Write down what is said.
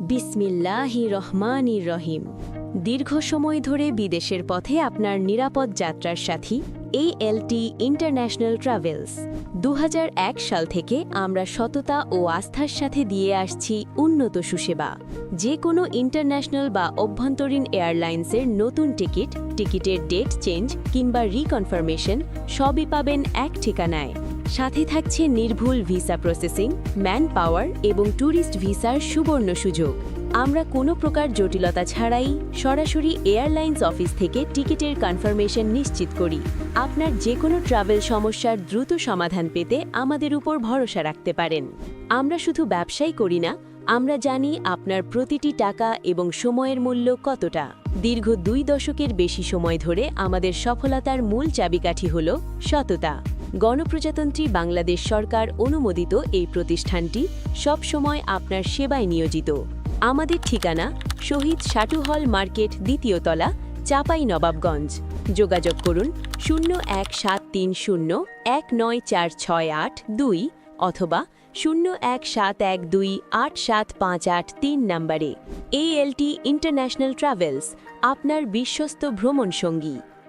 বিসমিল্লাহির রহমানির রহিম। দীর্ঘ সময় ধরে বিদেশের পথে আপনার নিরাপদ যাত্রার সাথী ALT ইন্টারন্যাশনাল ট্রাভেলস। 2001 সাল থেকে আমরা সততা ও আস্থার সাথে দিয়ে আসছি উন্নত সুসেবা। যে কোনো ইন্টারন্যাশনাল বা অভ্যন্তরীণ এয়ারলাইন্সের নতুন টিকিটের ডেট চেঞ্জ কিংবা রিকনফার্মেশন সবই পাবেন এক ঠিকানায়। সাথে থাকছে নির্ভুল ভিসা প্রসেসিং, ম্যান পাওয়ার এবং ট্যুরিস্ট ভিসার সুবর্ণ সুযোগ। আমরা কোনো প্রকার জটিলতা ছাড়াই সরাসরি এয়ারলাইন্স অফিস থেকে টিকিটের কনফার্মেশন নিশ্চিত করি। আপনার যে কোনো ট্রাভেল সমস্যার দ্রুত সমাধান পেতে আমাদের উপর ভরসা রাখতে পারেন। আমরা শুধু ব্যবসাই করি না, আমরা জানি আপনার প্রতিটি টাকা এবং সময়ের মূল্য কতটা। দীর্ঘ 2 দশকের বেশি সময় ধরে আমাদের সফলতার মূল চাবিকাঠি হল সততা। গণপ্রজাতন্ত্রী বাংলাদেশ সরকার অনুমোদিত এই প্রতিষ্ঠানটি সবসময় আপনার সেবায় নিয়োজিত। আমাদের ঠিকানা শহীদ সাটু হল মার্কেট, 2য় তলা, চাঁপাইনবাবগঞ্জ। যোগাযোগ করুন 01730194682 অথবা 017128758 নম্বরে। ALT ইন্টারন্যাশনাল ট্রাভেলস, আপনার বিশ্বস্ত ভ্রমণ সঙ্গী।